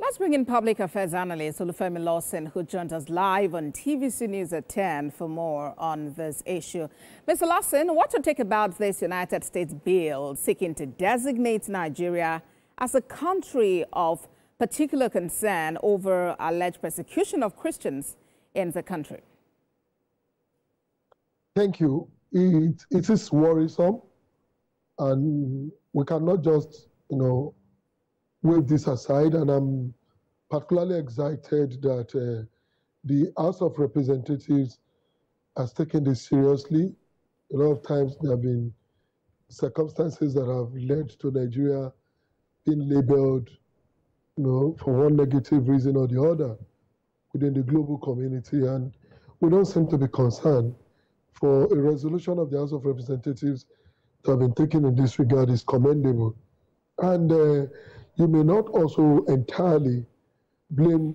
Let's bring in public affairs analyst Olufemi Lawson, who joined us live on TVC News at 10 for more on this issue. Mr. Lawson, what's your take about this United States bill seeking to designate Nigeria as a country of particular concern over alleged persecution of Christians in the country? Thank you. It is worrisome, and we cannot just, wave this aside. And I'm particularly excited that the House of Representatives has taken this seriously. A lot of times there have been circumstances that have led to Nigeria being labeled, for one negative reason or the other within the global community, and we don't seem to be concerned. For a resolution of the House of Representatives to have been taken in this regard is commendable. And you may not also entirely blame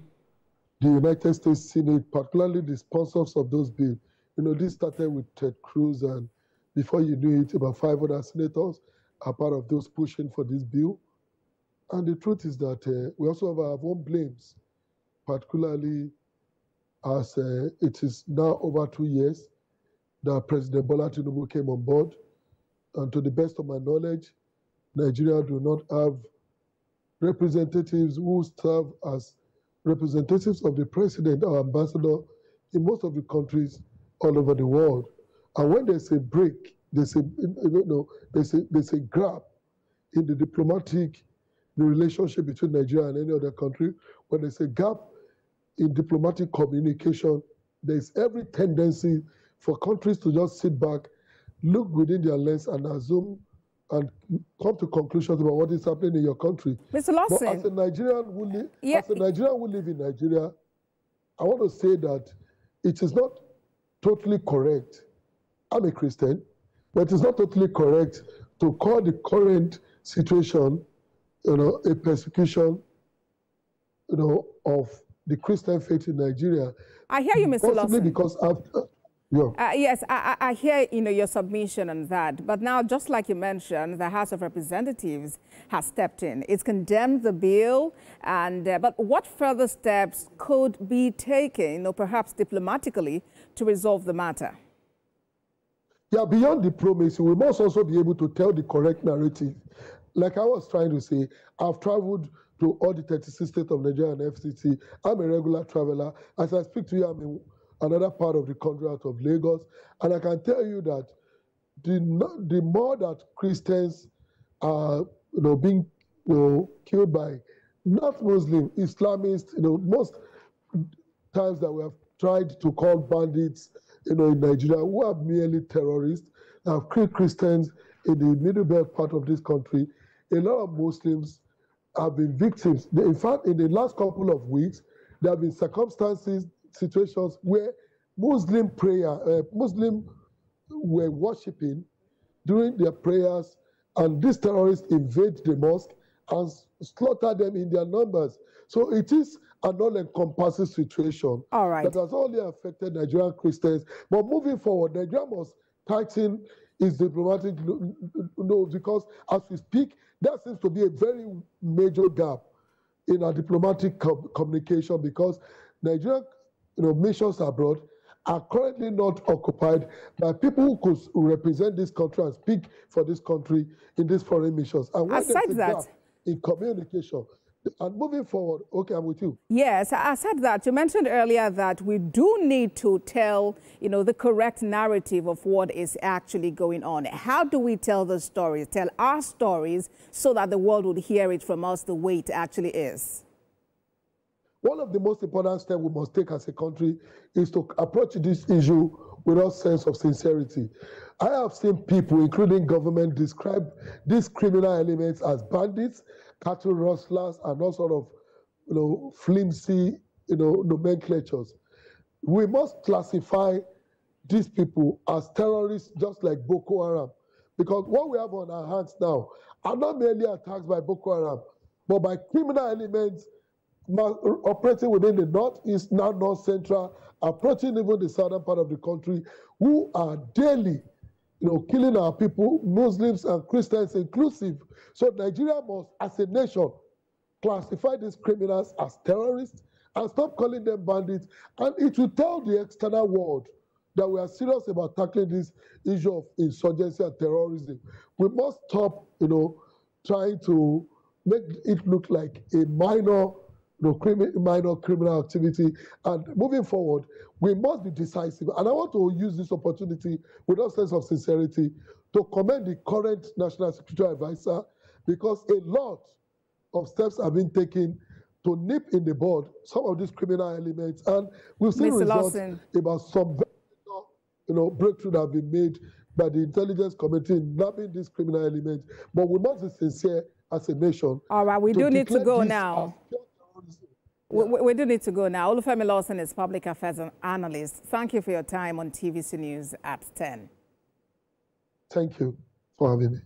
the United States Senate, particularly the sponsors of those bills. This started with Ted Cruz, and before you knew it, about 500 senators are part of those pushing for this bill. And the truth is that we also have our own blames, particularly as it is now over 2 years that President Bola Tinubu came on board. And to the best of my knowledge, Nigeria do not have representatives who serve as representatives of the president or ambassador in most of the countries all over the world. And when there's a break, there's a gap in the diplomatic relationship between Nigeria and any other country, when there's a gap in diplomatic communication, there's every tendency for countries to just sit back, look within their lens and assume and come to conclusions about what is happening in your country. Mr. Lawson, but as a Nigerian who live in Nigeria, I want to say that it is not totally correct. I'm a Christian, but it's not totally correct to call the current situation, a persecution, of the Christian faith in Nigeria. I hear you, Mr. Lawson. Because after. Yeah. Yes, I hear your submission on that. But now, just like you mentioned, the House of Representatives has stepped in. It's condemned the bill. And but what further steps could be taken, perhaps diplomatically, to resolve the matter? Yeah, beyond diplomacy, we must also be able to tell the correct narrative. Like I was trying to say, I've traveled to all the 36 states of Nigeria and FCT. I'm a regular traveler. As I speak to you, I'm in another part of the country out of Lagos. And I can tell you that the more that Christians are being killed by not Muslim, Islamists, most times that we have tried to call bandits in Nigeria, who are merely terrorists, have killed Christians in the middle belt part of this country. A lot of Muslims have been victims. In fact, in the last couple of weeks, there have been situations where Muslim were worshipping during their prayers, and these terrorists invade the mosque and slaughter them in their numbers. So it is an all-encompassing situation that has only affected Nigerian Christians. But moving forward, Nigeria must tighten its diplomatic because as we speak, there seems to be a very major gap in our diplomatic communication, because Nigerian missions abroad are currently not occupied by people who could represent this country and speak for this country in these foreign missions. And when there's a gap in communication, and moving forward, okay, I'm with you. Yes, I said that. You mentioned earlier that we do need to tell, the correct narrative of what is actually going on. How do we tell the stories, tell our stories, so that the world would hear it from us the way it actually is? One of the most important steps we must take as a country is to approach this issue with a sense of sincerity. I have seen people, including government, describe these criminal elements as bandits, cattle rustlers, and all sort of, flimsy, nomenclatures. We must classify these people as terrorists, just like Boko Haram, because what we have on our hands now are not merely attacks by Boko Haram, but by criminal elements operating within the northeast, now north central, approaching even the southern part of the country, who are daily, killing our people, Muslims and Christians inclusive. So Nigeria must, as a nation, classify these criminals as terrorists and stop calling them bandits. And it will tell the external world that we are serious about tackling this issue of insurgency and terrorism. We must stop, trying to make it look like a minor criminal activity. And moving forward, we must be decisive. And I want to use this opportunity with a sense of sincerity to commend the current National Security Advisor, because a lot of steps have been taken to nip in the bud some of these criminal elements. And we've seen results about some breakthrough that have been made by the intelligence committee in nabbing these criminal elements. But we must be sincere as a nation. All right, we do need to go now. We do need to go now. Olufemi Lawson is public affairs analyst. Thank you for your time on TVC News at 10. Thank you for having me.